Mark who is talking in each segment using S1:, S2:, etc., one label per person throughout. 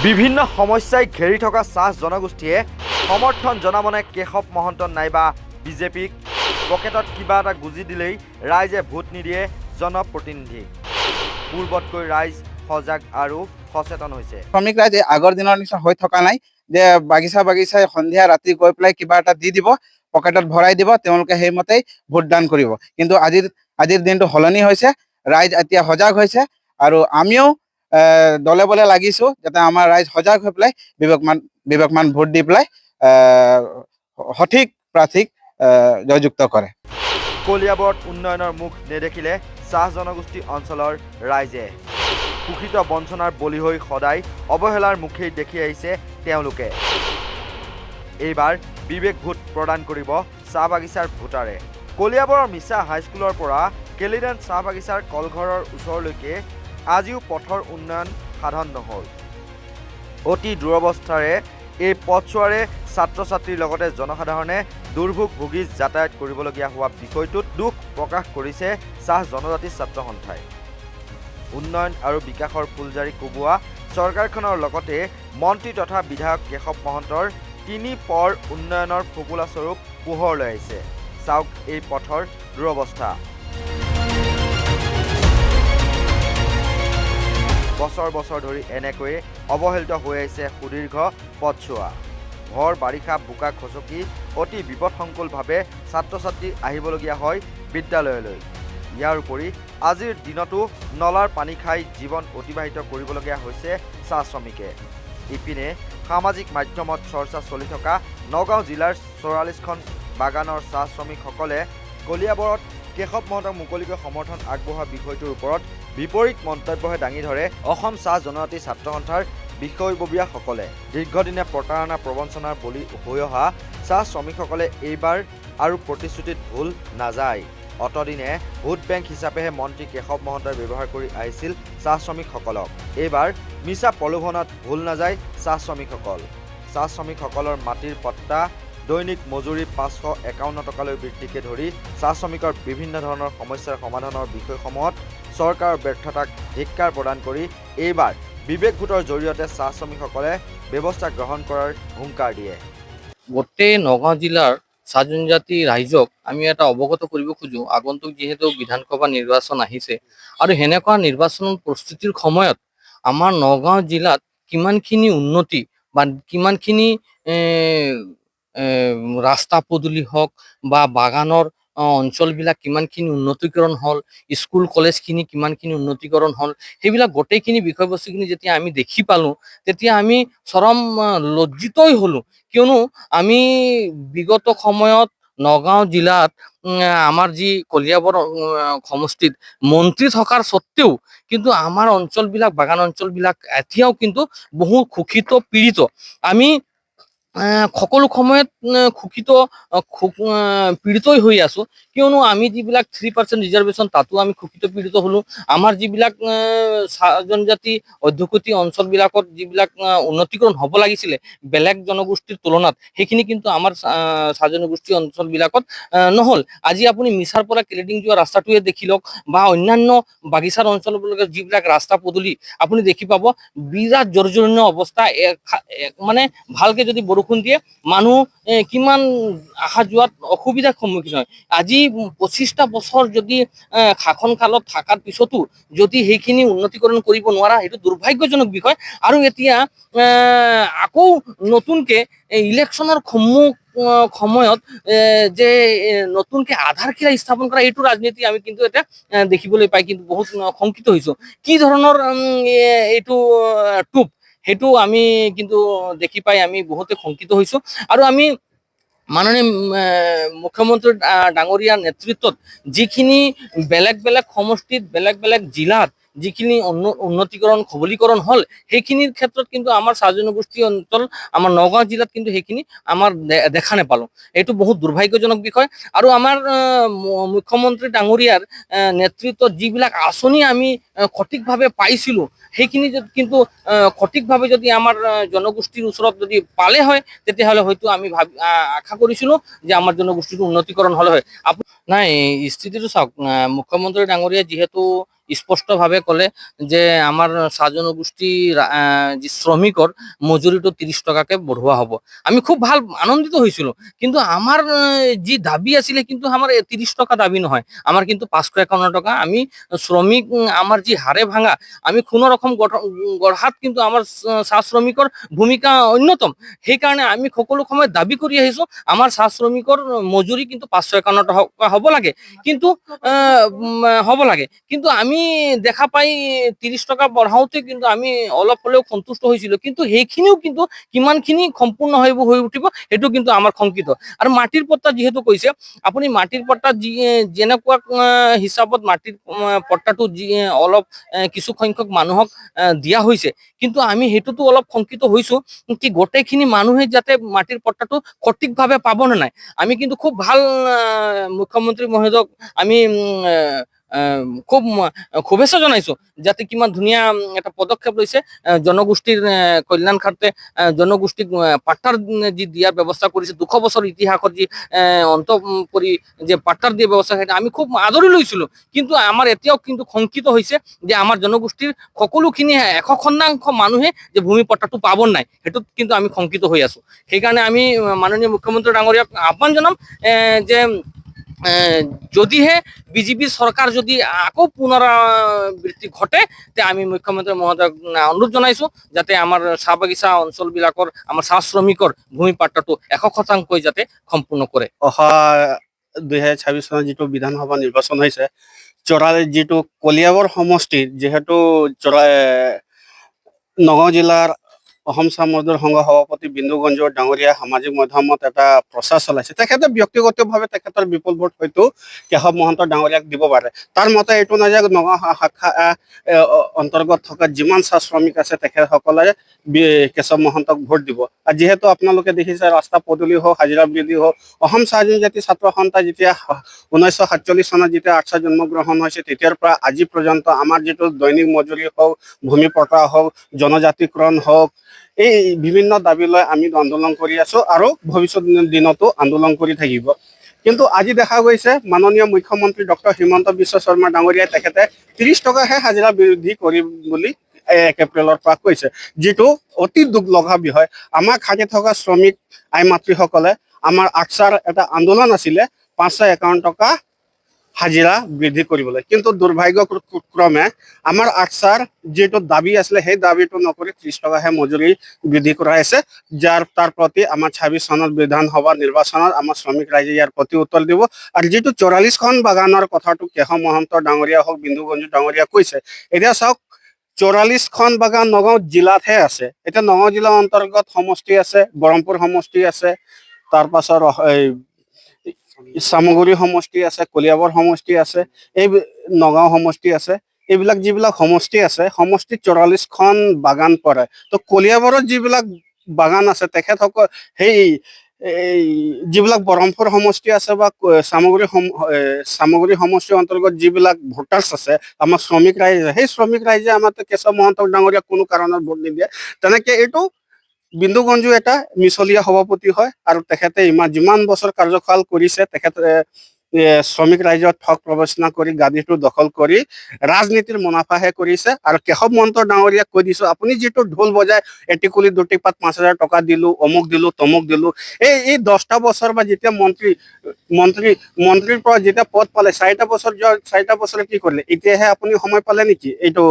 S1: বিভিন্ন সমস্যাই ঘেৰি থকা চাহ জনগোষ্ঠীয়ে সমৰ্থন জনাবনে কেশৱ মহন্ত নাইবা বিজেপিক পকেটত কিবা এটা গুজি দিলেই ৰাইজে ভোট নিদিয়ে জনপ্ৰতিনিধি পূৰ্বতকৈ ৰাইজ সজাগ আৰু সচেতন হৈছে।
S2: শ্ৰমিক ৰাইজ আগৰ দিনৰ নিচিনা হৈ থকা নাই যে বাগিচাই সন্ধিয়া ৰাতি গৈ পেলাই কিবা এটা দি দিব, পকেটত ভৰাই দিব, তেওঁলোকে সেইমতেই ভোটদান কৰিব। কিন্তু আজিৰ দিনটো সলনি হৈছে, ৰাইজ এতিয়া সজাগ হৈছে আৰু আমিও দলে বলে লাগিছো যাতে আমাৰ ৰাইজ সজাগ হৈ পেলাই বিবেকমান ভোট দি পেলাই সঠিক প্ৰাৰ্থীক জয়যুক্ত কৰে।
S1: কলিয়াবৰত উন্নয়নৰ মুখ নেদেখিলে চাহ জনগোষ্ঠী অঞ্চলৰ ৰাইজে শোষিত বঞ্চনাৰ বলি হৈ সদায় অৱহেলাৰ মুখেই দেখি আহিছে তেওঁলোকে। এইবাৰ বিবেক ভোট প্ৰদান কৰিব চাহ বাগিচাৰ ভোটাৰে। কলিয়াবৰৰ মিছা হাইস্কুলৰ পৰা কেলিডেন চাহ বাগিচাৰ কলঘৰৰ ওচৰলৈকে আজিও পথৰ উন্নয়ন সাধন নহ'ল। অতি দুৰৱস্থাৰে এই পথছোৱাৰে ছাত্ৰ ছাত্ৰীৰ লগতে জনসাধাৰণে দুৰ্ভোগ ভুগি যাতায়াত কৰিবলগীয়া হোৱা বিষয়টোত দুখ প্ৰকাশ কৰিছে চাহ জনজাতি ছাত্ৰ সন্থাই। উন্নয়ন আৰু বিকাশৰ ফুলজাৰি কোবোৱা চৰকাৰখনৰ লগতে মন্ত্ৰী তথা বিধায়ক কেশৱ মহন্তৰ তিনি পৰ উন্নয়নৰ ফোপোলাস্বৰূপ পোহৰলৈ আহিছে। চাওক এই পথৰ দুৰৱস্থা। বছৰ বছৰ ধৰি এনেকৈয়ে অৱহেলিত হৈ আহিছে সুদীৰ্ঘ পথছোৱা। ভৰ বাৰিষা বোকা খচকি অতি বিপদসংকুলভাৱে ছাত্ৰ ছাত্ৰী আহিবলগীয়া হয় বিদ্যালয়লৈ। ইয়াৰ উপৰি আজিৰ দিনতো নলাৰ পানী খাই জীৱন অতিবাহিত কৰিবলগীয়া হৈছে চাহ শ্ৰমিকে। ইপিনে সামাজিক মাধ্যমত চৰ্চা চলি থকা নগাঁও জিলাৰ 44খন বাগানৰ চাহ শ্ৰমিকসকলে কলিয়াবৰত কেশৱ মহন্তক মুকলিকৈ সমৰ্থন আগবঢ়োৱা বিষয়টোৰ ওপৰত বিপৰীত মন্তব্যহে দাঙি ধৰে অসম চাহ জনজাতি ছাত্ৰ সন্থাৰ বিষয়ববীয়াসকলে। দীৰ্ঘদিনীয়া প্ৰতাৰণা প্ৰবঞ্চনাৰ বলি হৈ অহা চাহ শ্ৰমিকসকলে এইবাৰ আৰু প্ৰতিশ্ৰুতিত ভুল নাযায়। অতদিনে ভোট বেংক হিচাপেহে মন্ত্ৰী কেশৱ মহন্তই ব্যৱহাৰ কৰি আহিছিল চাহ শ্ৰমিকসকলক। এইবাৰ মিছা প্ৰলোভনত ভুল নাযায় চাহ শ্ৰমিকসকল। চাহ শ্ৰমিকসকলৰ মাটিৰ পট্টা, দৈনিক মজুৰি 551 টকালৈ বৃদ্ধিকে ধৰি চাহ শ্ৰমিকৰ বিভিন্ন ধৰণৰ সমস্যাৰ সমাধানৰ বিষয়সমূহত চৰকাৰৰ ব্যৰ্থতাক ধিক্কাৰ প্ৰদান কৰি এইবাৰ বিবেক ভোটৰ জৰিয়তে চাহ শ্ৰমিকসকলে ব্যৱস্থা গ্ৰহণ কৰাৰ হুংকাৰ দিয়ে।
S3: গোটেই নগাঁও জিলাৰ চাহ জনজাতি ৰাইজক আমি এটা অৱগত কৰিব খোজো, আগন্তুক যিহেতু বিধানসভা নিৰ্বাচন আহিছে আৰু সেনেকুৱা নিৰ্বাচন প্ৰস্তুতিৰ সময়ত আমাৰ নগাঁও জিলাত কিমানখিনি উন্নতি বা কিমানখিনি ৰাস্তা পদূলি হওক বা বাগানৰ অঞ্চলবিলাক কিমানখিনি উন্নতিকৰণ হ'ল, স্কুল কলেজখিনি কিমানখিনি উন্নতিকৰণ হ'ল, সেইবিলাক গোটেইখিনি বিষয়বস্তুখিনি যেতিয়া আমি দেখি পালোঁ তেতিয়া আমি চৰম লজ্জিতই হ'লোঁ। কিয়নো আমি বিগত সময়ত নগাঁও জিলাত আমাৰ যি কলিয়াবৰ সমষ্টিত মন্ত্ৰী থকাৰ স্বত্তেও কিন্তু আমাৰ অঞ্চলবিলাক বাগান অঞ্চলবিলাক এতিয়াও কিন্তু বহু শোষিত পীড়িত। আমি সকলো সময়ত শোষিত পীড়িতই হৈ আছোঁ। কিয়নো আমি যিবিলাক 3% ৰিজাৰ্ভেশ্যন তাতো আমি শোষিত পীড়িত হ'লোঁ। আমাৰ যিবিলাক চাহ জনজাতি অধ্যুষিত অঞ্চলবিলাকত যিবিলাক উন্নতিকৰণ হ'ব লাগিছিলে বেলেগ জনগোষ্ঠীৰ তুলনাত, সেইখিনি কিন্তু আমাৰ চাহ জনগোষ্ঠী অঞ্চলবিলাকত নহ'ল। আজি আপুনি মিছাৰ পৰা কেলেডিং যোৱা ৰাস্তাটোৱে দেখি লওক বা অন্যান্য বাগিচাৰ অঞ্চলবিলাকৰ যিবিলাক ৰাস্তা পদূলি আপুনি দেখি পাব বিৰাট জৰ্জৰীয় অৱস্থা। মানে ভালকে যদি বৰষুণ দিয়ে মানুহ কিমান অহা যোৱাত অসুবিধাৰ সন্মুখীন হয়। আজি 25টা বছৰ যদি শাসন কালত থকাৰ পিছতো যদি সেইখিনি উন্নতিকৰণ কৰিব নোৱাৰা, সেইটো দুৰ্ভাগ্যজনক বিষয়। আৰু এতিয়া আকৌ নতুনকে ইলেকশ্যনৰ সময়ত যে নতুনকে আধাৰশিলা স্থাপন কৰা এইটো ৰাজনীতি আমি কিন্তু এটা দেখিবলৈ পাই কিন্তু বহুত শংকিত হৈছোঁ। কি ধৰণৰ এইটো টোপ সেইটো আমি কিন্তু দেখি পাই আমি বহুতে শংকিত হৈছোঁ। আৰু আমি মাননীয় মুখ্যমন্ত্ৰী ডাঙৰীয়াৰ নেতৃত্বত যিখিনি বেলেগ বেলেগ সমষ্টিত বেলেগ বেলেগ জিলাত যিখিনি উন্নতিকৰণ সবলীকৰণ হ'ল সেইখিনিৰ ক্ষেত্ৰত কিন্তু আমাৰ চাহ জনগোষ্ঠী অঞ্চল আমাৰ নগাঁও জিলাত কিন্তু সেইখিনি আমাৰ দেখা নাপালোঁ। এইটো বহুত দুৰ্ভাগ্যজনক বিষয়। আৰু আমাৰ মুখ্যমন্ত্ৰী ডাঙৰীয়াৰ নেতৃত্বত যিবিলাক আঁচনি আমি সঠিকভাৱে পাইছিলোঁ সেইখিনি কিন্তু সঠিকভাৱে যদি আমাৰ জনগোষ্ঠীৰ ওচৰত যদি পালে হয় তেতিয়াহ'লে হয়তো আমি আশা কৰিছিলোঁ যে আমাৰ জনগোষ্ঠীটো উন্নতিকৰণ হ'লে হয়। নাই স্থিতিটো চাওক, মুখ্যমন্ত্ৰী ডাঙৰীয়া যিহেতু স্পষ্টভাৱে ক'লে যে আমাৰ চাহ জনগোষ্ঠীৰ যি শ্ৰমিকৰ মজুৰিটো 30 টকাকে বঢ়োৱা হ'ব। আমি খুব ভাল আনন্দিত হৈছিলোঁ, কিন্তু আমাৰ যি দাবী আছিলে কিন্তু আমাৰ 30 টকা দাবী নহয়, আমাৰ কিন্তু 551 টকা। আমি শ্ৰমিক আমাৰ যি হাড়ে ভাঙা, আমি কোনো ৰকম গঢ়াত কিন্তু আমাৰ চাহ শ্ৰমিকৰ ভূমিকা অন্যতম। সেইকাৰণে আমি সকলো সময়ত দাবী কৰি আহিছোঁ আমাৰ চাহ শ্ৰমিকৰ মজুৰি কিন্তু 551 টকা হ'ব লাগে, কিন্তু হ'ব লাগে। কিন্তু আমি দেখা পাই 30 টকা বঢ়াওঁতে কিন্তু আমি অলপ হ'লেও সন্তুষ্ট হৈছিলোঁ, কিন্তু সেইখিনিও কিন্তু কিমানখিনি সম্পূৰ্ণ হৈ উঠিব সেইটো কিন্তু আমাৰ শংকিত। আৰু মাটিৰ পট্টা যিহেতু কৈছে, আপুনি মাটিৰ পট্টা যেনেকুৱা হিচাপত মাটিৰ পট্টাটো অলপ কিছু সংখ্যক মানুহক দিয়া হৈছে, কিন্তু আমি সেইটোতো অলপ শংকিত হৈছোঁ কি গোটেইখিনি মানুহে যাতে মাটিৰ পট্টাটো সঠিকভাৱে পাব নে নাই। আমি কিন্তু খুব ভাল মুখ্যমন্ত্ৰী মহোদয়ক আমি খুব শুভেচ্ছা জনাইছোঁ, যাতে কিমান ধুনীয়া এটা পদক্ষেপ লৈছে জনগোষ্ঠীৰ কল্যাণ খাতে, জনগোষ্ঠীক পাট্টাৰ যি দিয়াৰ ব্যৱস্থা কৰিছে। 200 বছৰ ইতিহাসত যি অন্ত পৰি যে পাট্টাৰ দিয়া ব্যৱস্থা, সেইটো আমি খুব আদৰি লৈছিলোঁ। কিন্তু আমাৰ এতিয়াও কিন্তু শংকিত হৈছে যে আমাৰ জনগোষ্ঠীৰ সকলোখিনি 100% মানুহে যে ভূমি পট্টাটো পাব নাই, সেইটোত কিন্তু আমি শংকিত হৈ আছোঁ। সেইকাৰণে আমি মাননীয় মুখ্যমন্ত্ৰী ডাঙৰীয়াক আহ্বান জনাম যে যদিহে বিজেপি চৰকাৰ যদি আকৌ পুনৰাবৃত্তি ঘটে, তে আমি মুখ্যমন্ত্ৰী মহোদয়ক অনুৰোধ জনাইছোঁ যাতে আমাৰ চাহ বাগিচা অঞ্চলবিলাকৰ আমাৰ চাহ শ্ৰমিকৰ ভূমি পাট্টাটো 100% যাতে সম্পূৰ্ণ কৰে।
S4: অহা 2026 চনত যিটো বিধানসভা নিৰ্বাচন হৈছে, যিটো কলিয়াবৰ সমষ্টিৰ যিহেতু নগাঁও জিলাৰ অসম চাহ মজদুৰ সংঘ সভাপতি বিন্দু গঞ্জৰ ডাঙৰীয়া সামাজিক মাধ্যমত এটা প্ৰচাৰ চলাইছে। তেখেতে ব্যক্তিগতভাৱে তেখেতৰ বিপুল ভোট হয়তো কেশৱ মহন্ত ডাঙৰীয়াক দিব পাৰে। তাৰ মতে এইটো নহয় যে নগাঁও শাখা অন্তৰ্গত থকা যিমান চাহ শ্ৰমিক আছে তেখেতসকলে কেশৱ মহন্তক ভোট দিব। আৰু যিহেতু আপোনালোকে দেখিছে ৰাস্তা পদূলি হওক, হাজিৰা বৃদ্ধি হওক, অসম চাহ জনজাতি ছাত্ৰ সন্থা যেতিয়া 1947 চনত যেতিয়া আৰ্টছা জন্মগ্ৰহণ হৈছে, তেতিয়াৰ পৰা আজি পৰ্যন্ত আমাৰ যিটো দৈনিক মজুৰি হওক, ভূমি পট্টা হওক, জনজাতিকৰণ হওক, এই বিভিন্ন দাবী লৈ আমি আন্দোলন কৰি আছোঁ আৰু ভৱিষ্যত দিনতো আন্দোলন কৰি থাকিব। কিন্তু আজি দেখা গৈছে মাননীয় মুখ্যমন্ত্ৰী ডক্টৰ হিমন্ত বিশ্ব শৰ্মা ডাঙৰীয়াই তেখেতে 30 টকাহে হাজিৰা বৃদ্ধি কৰিম বুলি 1 এপ্ৰিলৰ পৰা কৈছে, যিটো অতি দুখ লগা বিষয়। আমাৰ খাটি থকা শ্ৰমিক আই মাতৃসকলে আমাৰ আৰ্টছাৰ এটা আন্দোলন আছিলে 551 টকা হাজিৰা বৃদ্ধি কৰিবলৈ, কিন্তু দুৰ্ভাগ্যক্ৰমে আমাৰ আৰ্টছাৰ যিটো দাবী আছিলে সেই দাবীটো নকৰি 30 টকাহে মজুৰি বৃদ্ধি কৰাইছে, তাৰ প্ৰতি আমাৰ 26 চনত বিধানসভা নিৰ্বাচনত আমাৰ শ্ৰমিক ৰাইজে ইয়াৰ প্ৰতি উত্তৰ দিব। আৰু যিটো 44খন বাগানৰ কথাটো কেশৱ মহন্ত ডাঙৰীয়া হওক, বিন্দু গঞ্জু ডাঙৰীয়া কৈছে, এতিয়া চাওক 44খন বাগান নগাঁও জিলাতহে আছে। এতিয়া নগাঁও জিলাৰ অন্তৰ্গত সমষ্টি আছে, ব্ৰহ্মপুৰ সমষ্টি আছে, তাৰপাছত চামগুৰি সমষ্টি আছে, কলিয়াবৰ সমষ্টি আছে, এই নগাঁও সমষ্টি আছে। এইবিলাক যিবিলাক সমষ্টি আছে, সমষ্টিত 44খন বাগান পৰে। তো কলিয়াবৰত যিবিলাক বাগান আছে তেখেতসকল সেই যিবিলাক ব্ৰহ্মপুৰ সমষ্টি আছে বা চামগুৰি সমষ্টিৰ অন্তৰ্গত যিবিলাক ভোটাৰ্ছ আছে, আমাৰ শ্ৰমিক ৰাইজে, সেই শ্ৰমিক ৰাইজে আমাৰ কেশৱ মহন্ত ডাঙৰীয়াক কোনো কাৰণত ভোট নিদিয়ে। তেনেকে এইটো বিন্দু গঞ্জু এটা মিছলীয়া সভাপতি হয় আৰু তেখেতে যিমান বছৰ কাৰ্যকাল কৰিছে, তেখেতে শ্ৰমিক ৰাইজৰ ঠগ প্ৰবঞ্চনা কৰি গাদীটো দখল কৰি ৰাজনীতিৰ মুনাফাহে কৰিছে। আৰু কেশৱ মহন্ত ডাঙৰীয়াক কৈ দিছোঁ, আপুনি যিটো ঢোল বজাই এটিকুলি দুটিপাত 5,000 টকা দিলোঁ, অমুক দিলোঁ, তমুক দিলোঁ, এই 10টা বছৰ বা যেতিয়া মন্ত্ৰীৰ পৰা যেতিয়া পদ পালে, 4টা বছৰ কি কৰিলে? এতিয়াহে আপুনি সময় পালে নেকি? এইটো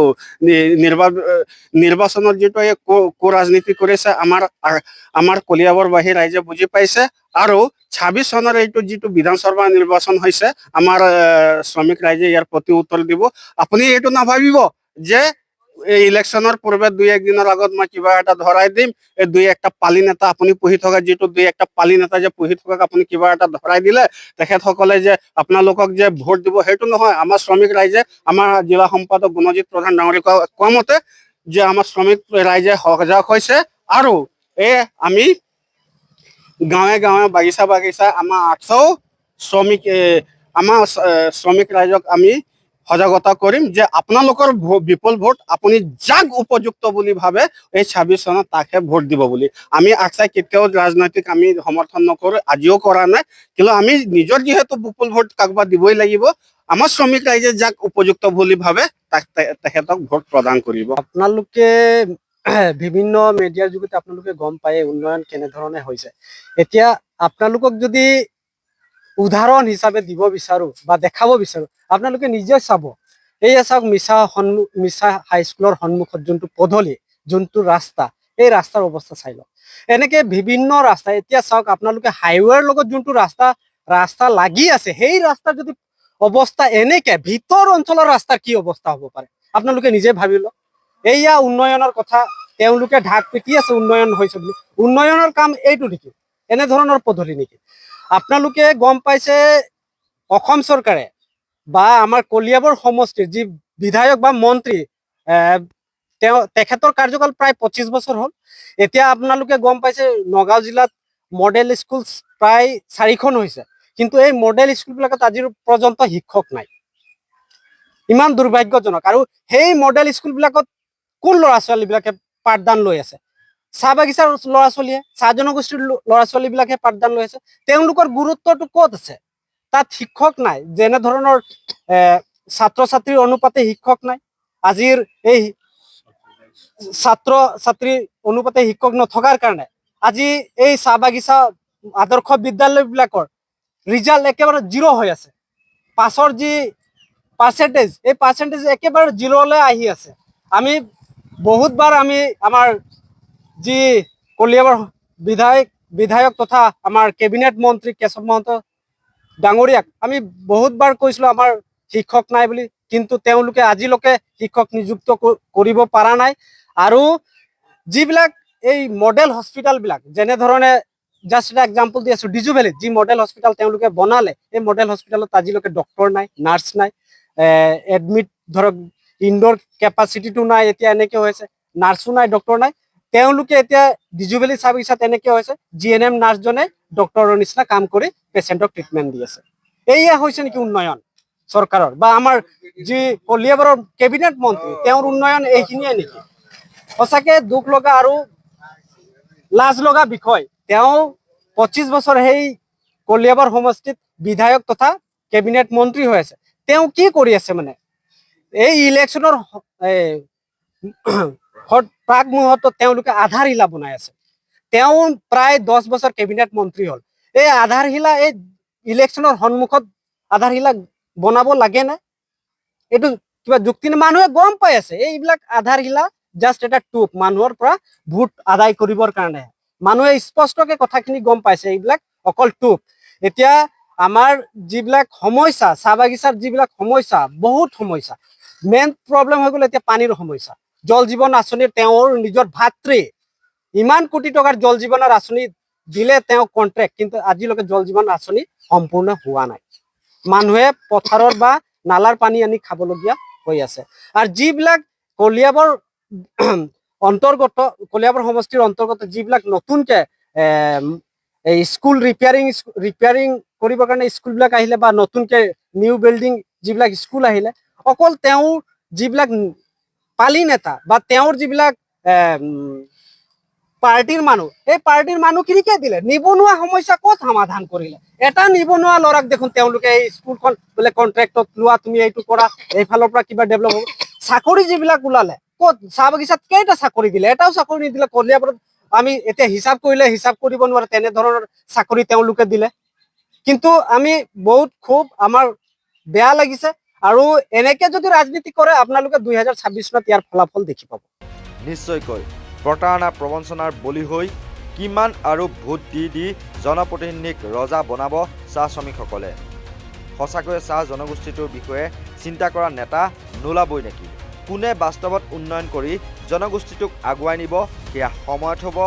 S4: নিৰ্বাচনত যিটো এই ৰাজনীতি কৰিছে আমাৰ কলিয়াবৰবাসী ৰাইজে বুজি পাইছে। আৰু 26 চনৰ এইটো যিটো বিধানসভা নিৰ্বাচন হৈছে, আমাৰ শ্ৰমিক ৰাইজে ইয়াৰ প্ৰতি উত্তৰ দিব। আপুনি এইটো নাভাবিব যে এই ইলেকশ্যনৰ পূৰ্বে 2-1 দিনৰ আগত মই কিবা এটা ধৰাই দিম, এই 2-1টা পালি নেতা আপুনি পঢ়ি থকা যিটো 2-1টা পালি নেতা যে পঢ়ি থকাক আপুনি কিবা এটা ধৰাই দিলে তেখেতসকলে যে আপোনালোকক যে ভোট দিব, সেইটো নহয়। আমাৰ শ্ৰমিক ৰাইজে, আমাৰ জিলা সম্পাদক গুণজিৎ প্ৰধান ডাঙৰীয়া কোৱা মতে যে আমাৰ শ্ৰমিক ৰাইজে সজাগ হৈছে আৰু আমি গাঁৱে গাঁৱে বাগিচা আমাৰ 800 শ্ৰমিক ৰাইজক আমি সজাগতা কৰিম যে আপোনালোকৰ বিপুল ভোট আপুনি যাক উপযুক্ত বুলি ভাবে এই 26 চনত তাকহে ভোট দিব বুলি। আমি আৰ্টছাই কেতিয়াও ৰাজনৈতিক আমি সমৰ্থন নকৰোঁ, আজিও কৰা নাই, কিন্তু আমি নিজৰ যিহেতু বিপুল ভোট কাকবা দিবই লাগিব, আমাৰ শ্ৰমিক ৰাইজে যাক উপযুক্ত বুলি ভাবে তাক তেখেতক ভোট প্ৰদান কৰিব।
S5: আপোনালোকে বিভিন্ন মিডিয়াৰ যোগেদি আপোনালোকে গম পায় উন্নয়ন কেনেধৰণে হৈছে। এতিয়া আপোনালোকক যদি উদাহৰণ হিচাপে দিব বিচাৰো বা দেখাব বিচাৰো, আপোনালোকে নিজে চাব। এয়া চাওক, মিছা হাইস্কুলৰ সন্মুখত যোনটো পদূলি, যোনটো ৰাস্তা, এই ৰাস্তাৰ অৱস্থা চাই লওক। এনেকে বিভিন্ন ৰাস্তা, এতিয়া চাওক আপোনালোকে হাইৱেৰ লগত যোনটো ৰাস্তা লাগি আছে, সেই ৰাস্তাৰ যদি অৱস্থা এনেকে, ভিতৰ অঞ্চলৰ ৰাস্তাৰ কি অৱস্থা হ'ব পাৰে আপোনালোকে নিজে ভাবি লওক। এয়া উন্নয়নৰ কথা তেওঁলোকে ঢাক পিটি আছে উন্নয়ন হৈছে বুলি। উন্নয়নৰ কাম এইটো নেকি? এনেধৰণৰ পদ্ধতি নেকি? আপোনালোকে গম পাইছে অসম চৰকাৰে বা আমাৰ কলিয়াবৰ সমষ্টিৰ যি বিধায়ক বা মন্ত্ৰী, তেখেতৰ কাৰ্যকাল প্ৰায় 25 বছৰ হ'ল। এতিয়া আপোনালোকে গম পাইছে নগাঁও জিলাত মডেল স্কুল প্ৰায় 4খন হৈছে, কিন্তু এই মডেল স্কুলবিলাকত আজিৰ পৰ্যন্ত শিক্ষক নাই। ইমান দুৰ্ভাগ্যজনক। আৰু সেই মডেল স্কুলবিলাকত কোন ল'ৰা ছোৱালীবিলাকে পাঠদান লৈ আছে? চাহ বাগিচাৰ ল'ৰা ছোৱালীয়ে, চাহ জনগোষ্ঠীৰ ল'ৰা ছোৱালীবিলাকে পাঠদান লৈ আছে। তেওঁলোকৰ গুৰুত্বটো ক'ত আছে? তাত শিক্ষক নাই। যেনেধৰণৰ ছাত্ৰ ছাত্ৰীৰ অনুপাতে শিক্ষক নাই। আজিৰ এই ছাত্ৰ ছাত্ৰীৰ অনুপাতে শিক্ষক নথকাৰ কাৰণে আজি এই চাহ বাগিচা আদৰ্শ বিদ্যালয়বিলাকৰ ৰিজাল্ট একেবাৰে 0 হৈ আছে। পাছৰ যি পাৰ্চেণ্টেজ, এই পাৰ্চেণ্টেজ একেবাৰে 0লৈ আহি আছে। আমি বহুতবাৰ আমাৰ যি কলিয়াবৰ বিধায়ক তথা আমাৰ কেবিনেট মন্ত্ৰী কেশৱ মহন্ত ডাঙৰীয়াক আমি বহুতবাৰ কৈছিলো আমাৰ শিক্ষক নাই বুলি, কিন্তু তেওঁলোকে আজিলৈকে শিক্ষক নিযুক্ত কৰিব পৰা নাই। আৰু যিবিলাক এই মডেল হস্পিটেলবিলাক, যেনেধৰণে জাষ্ট এটা এক্সাম্পল দি আছো, ডিজু ভেলীত যি মডেল হস্পিটেল তেওঁলোকে বনালে, এই মডেল হস্পিটেলত আজিলৈকে ডক্টৰ নাই, নাৰ্ছ নাই, এডমিট ধৰক ইনডোৰ কেপাচিটিটো নাই। এতিয়া এনেকে হৈছে, নাৰ্ছো নাই, ডক্টৰ নাই। তেওঁলোকে এতিয়া ডিজু ভেলী চাহ বাগিচাত এনেকে হৈছে, GNM নাৰ্ছজনে ডক্টৰৰ নিচিনা কাম কৰি পেচেণ্টক ট্ৰিটমেণ্ট দি আছে। এয়া হৈছে নেকি উন্নয়ন চৰকাৰৰ? বা আমাৰ যি কলিয়াবৰৰ কেবিনেট মন্ত্ৰী, তেওঁৰ উন্নয়ন এইখিনিয়ে নেকি? সঁচাকে দুখ লগা আৰু লাজ লগা বিষয়। তেওঁ 25 বছৰ সেই কলিয়াবৰ সমষ্টিত বিধায়ক তথা কেবিনেট মন্ত্ৰী হৈ আছে। তেওঁ কি কৰি আছে? মানে এই ইলেকশ্যনৰ প্ৰাক মুহূৰ্তত তেওঁলোকে আধাৰশিলা বনাই আছে। তেওঁ প্ৰায় 10 বছৰ কেবিনেট মন্ত্ৰী হ'ল। এই আধাৰশিলা, এই ইলেকশ্যনৰ সন্মুখত আধাৰশিলা বনাব লাগে নে? এইটো কিবা যুক্তি নে? মানুহে গম পাই আছে এইবিলাক আধাৰশিলা জাষ্ট এটা টোপ মানুহৰ পৰা ভোট আদায় কৰিবৰ কাৰণে। মানুহে স্পষ্টকে কথাখিনি গম পাইছে এইবিলাক অকল টোপ। এতিয়া আমাৰ যিবিলাক সমস্যা, চাহ বাগিচাৰ যিবিলাক সমস্যা, বহুত সমস্যা, মেইন প্ৰব্লেম হৈ গ'ল এতিয়া পানীৰ সমস্যা। জল জীৱন আঁচনিৰ তেওঁৰ নিজৰ ভাতৃ ইমান কোটি টকাৰ জল জীৱনৰ আঁচনি দিলে তেওঁ কন্ট্ৰেক্ট, কিন্তু আজিলৈকে জল জীৱন আঁচনি সম্পূৰ্ণ হোৱা নাই। মানুহে পথাৰৰ বা নালাৰ পানী আনি খাবলগীয়া হৈ আছে। আৰু যিবিলাক কলিয়াবৰ কলিয়াবৰ সমষ্টিৰ অন্তৰ্গত যিবিলাক নতুনকে স্কুল ৰিপেয়াৰিং কৰিবৰ কাৰণে স্কুলবিলাক আহিলে, বা নতুনকে নিউ বিল্ডিং যিবিলাক স্কুল আহিলে, অকল তেওঁৰ যিবিলাক পালি নেতা বা তেওঁৰ যিবিলাক পাৰ্টিৰ মানুহ, এই পাৰ্টিৰ মানুহখিনিকে দিলে। নিবনুৱা সমস্যা ক'ত সমাধান কৰিলে? এটা নিবনুৱা ল'ৰাক দেখোন তেওঁলোকে এই স্কুলখন বোলে কন্ট্ৰেক্টত লোৱা, তুমি এইটো কৰা, এইফালৰ পৰা কিবা ডেভেলপ হ'ব। চাকৰি যিবিলাক ওলালে, ক'ত? চাহ বাগিচাত কেইটা চাকৰি দিলে? এটাও চাকৰি নিদিলে। কলিয়াবৰত আমি এতিয়া হিচাপ কৰিলে হিচাপ কৰিব নোৱাৰে তেনেধৰণৰ চাকৰি তেওঁলোকে দিলে। কিন্তু আমি বহুত খুব আমাৰ বেয়া লাগিছে। আৰু এনেকে যদি ৰাজনীতি কৰে আপোনালোকে 2026 চনত ইয়াৰ ফলাফল দেখি পাব।
S1: নিশ্চয়কৈ প্ৰতাৰণা প্ৰবঞ্চনাৰ বলি হৈ কিমান আৰু ভোট দি জনপ্ৰতিনিধিক ৰজা বনাব চাহ শ্ৰমিকসকলে? সঁচাকৈয়ে চাহ জনগোষ্ঠীটোৰ বিষয়ে চিন্তা কৰা নেতা নোলাবই নেকি? কোনে বাস্তৱত উন্নয়ন কৰি জনগোষ্ঠীটোক আগুৱাই নিব, সেয়া সময়ত হ'ব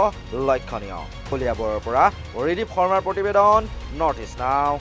S1: লক্ষণীয়। কলিয়াবৰৰ পৰা ৰিদীপ শৰ্মাৰ প্ৰতিবেদন, নৰ্থ ইষ্ট নাও।